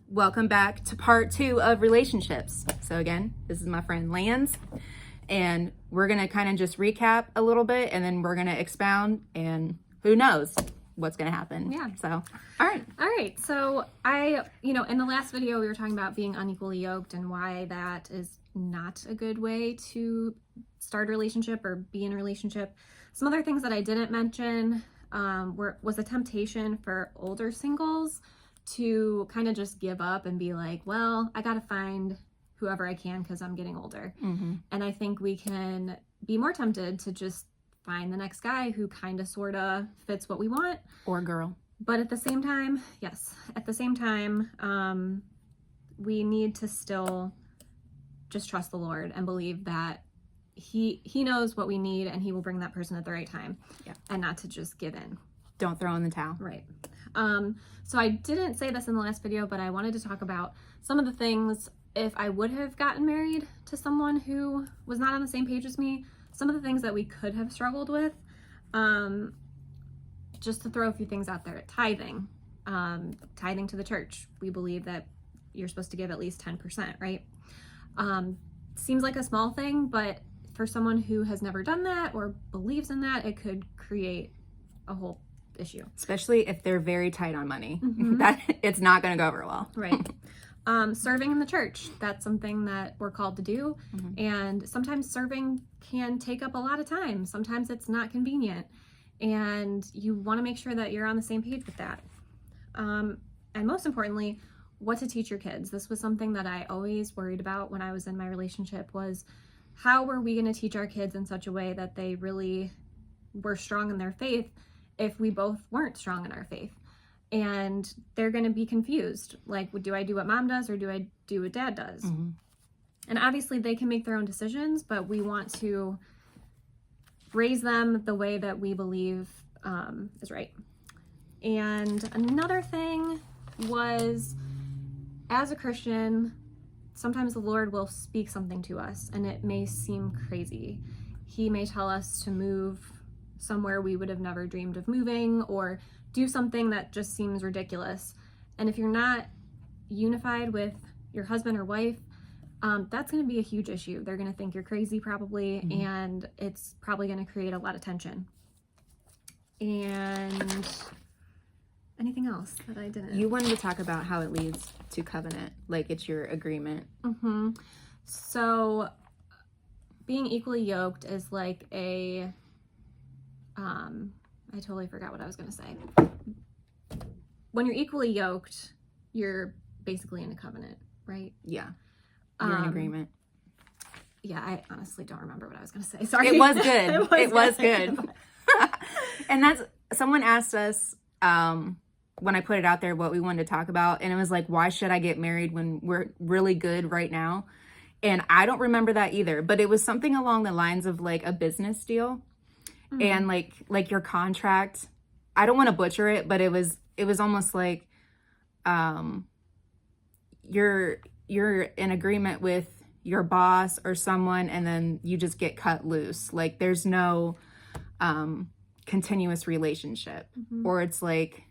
Welcome back to part 2 of relationships. So again, this is my friend Lance, and we're going to kind of just recap a little bit, and then we're going to expound, and who knows what's going to happen. Yeah. So, all right. So in the last video, we were talking about being unequally yoked and why that is not a good way to start a relationship or be in a relationship. Some other things that I didn't mention was a temptation for older singles to kind of just give up and be like, well, I got to find whoever I can because I'm getting older. Mm-hmm. And I think we can be more tempted to just find the next guy who kind of sort of fits what we want. Or girl. But at the same time, we need to still just trust the Lord and believe that he knows what we need and he will bring that person at the right time. Yeah. And not to just give in. Don't throw in the towel. Right. So I didn't say this in the last video, but I wanted to talk about some of the things if I would have gotten married to someone who was not on the same page as me, some of the things that we could have struggled with. Just to throw a few things out there. Tithing. Tithing to the church. We believe that you're supposed to give at least 10%, right? Seems like a small thing, but for someone who has never done that or believes in that, it could create a whole issue. Especially if they're very tight on money. Mm-hmm. That it's not going to go over well. Right. Serving in the church. That's something that we're called to do. Mm-hmm. And sometimes serving can take up a lot of time. Sometimes it's not convenient. And you want to make sure that you're on the same page with that. And most importantly, what to teach your kids. This was something that I always worried about when I was in my relationship was how were we going to teach our kids in such a way that they really were strong in their faith if we both weren't strong in our faith? And they're going to be confused. Like, do I do what mom does or do I do what dad does? Mm-hmm. And obviously they can make their own decisions, but we want to raise them the way that we believe is right. And another thing was, as a Christian, sometimes the Lord will speak something to us and it may seem crazy. He may tell us to move somewhere we would have never dreamed of moving or do something that just seems ridiculous. And if you're not unified with your husband or wife, that's going to be a huge issue. They're going to think you're crazy probably, Mm-hmm. and it's probably going to create a lot of tension. And anything else that I didn't? You wanted to talk about how it leads to covenant, like it's your agreement. Mm-hmm. So being equally yoked is like I totally forgot what I was going to say. When you're equally yoked, you're basically in a covenant, right? Yeah. You're in agreement. Yeah, I honestly don't remember what I was going to say. Sorry. It was good. It was good. And that's, someone asked us when I put it out there what we wanted to talk about, and it was like, why should I get married when we're really good right now? And I don't remember that either, but it was something along the lines of like a business deal. Mm-hmm. And like your contract, I don't want to butcher it, but it was almost like you're in agreement with your boss or someone, and then you just get cut loose. Like there's no continuous relationship. Mm-hmm. Or it's like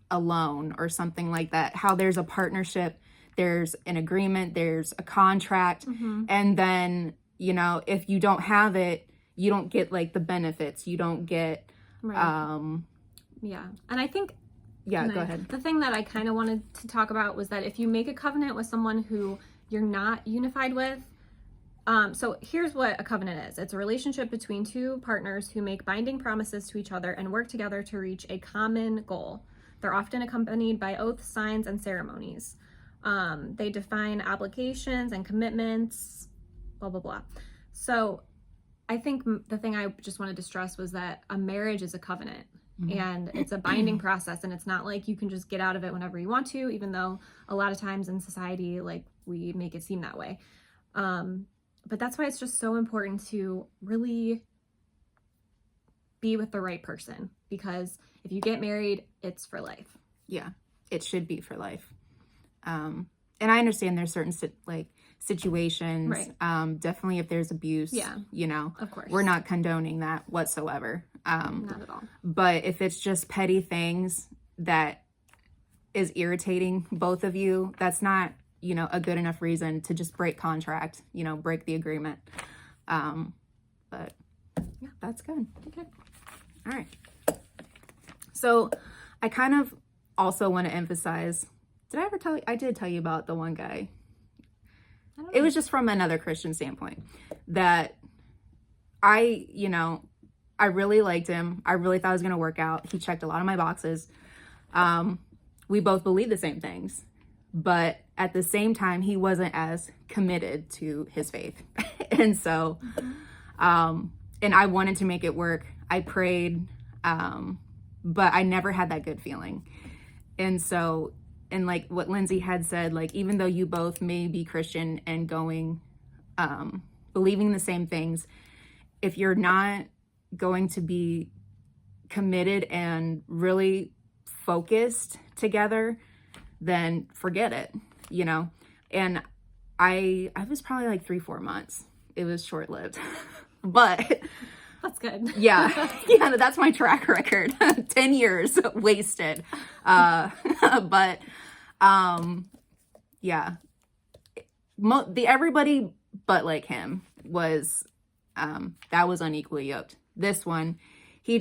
a loan or something like that. How there's a partnership, there's an agreement, there's a contract. Mm-hmm. And then, if you don't have it, you don't get like the benefits. You don't get, right. Yeah. And I think, go ahead. The thing that I kind of wanted to talk about was that if you make a covenant with someone who you're not unified with, so here's what a covenant is. It's a relationship between two partners who make binding promises to each other and work together to reach a common goal. They're often accompanied by oaths, signs, and ceremonies. They define obligations and commitments, blah, blah, blah. So I think the thing I just wanted to stress was that a marriage is a covenant. Mm-hmm. And it's a binding process, and it's not like you can just get out of it whenever you want to, even though a lot of times in society, like, we make it seem that way. But that's why it's just so important to really be with the right person, because if you get married, it's for life. Yeah, it should be for life. And I understand there's certain situations, right. Definitely if there's abuse, of course, we're not condoning that whatsoever. Not at all. But if it's just petty things that is irritating both of you, that's not, you know, a good enough reason to just break contract, you know, break the agreement. But yeah, that's good. Okay. All right. So I kind of also want to emphasize, did I ever tell you? I did tell you about the one guy. It was just from another Christian standpoint that I really liked him. I really thought it was going to work out. He checked a lot of my boxes. We both believed the same things, but at the same time, he wasn't as committed to his faith. And so, and I wanted to make it work. I prayed, but I never had that good feeling. And so, and like what Lindsay had said, like, even though you both may be Christian and going, believing the same things, if you're not going to be committed and really focused together, then forget it, you know? And I was probably like 3-4 months. It was short-lived, but that's good. yeah, that's my track record. 10 years wasted. But yeah, everybody but like him was, that was unequally yoked. This one, we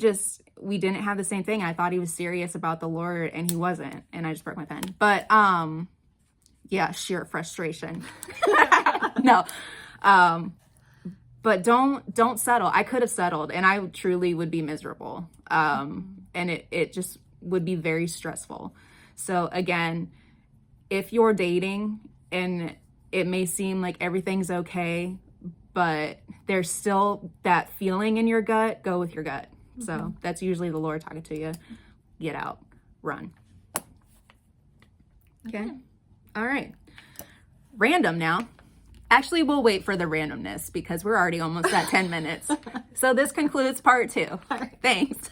didn't have the same thing. I thought he was serious about the Lord and he wasn't. And I just broke my pen. But yeah, sheer frustration. No. But don't settle. I could have settled and I truly would be miserable. And it just would be very stressful. So again, if you're dating and it may seem like everything's okay, but there's still that feeling in your gut, go with your gut. So that's usually the Lord talking to you. Get out, run. Okay. All right. Random now. Actually, we'll wait for the randomness because we're already almost at 10 minutes. So this concludes part 2. Thanks.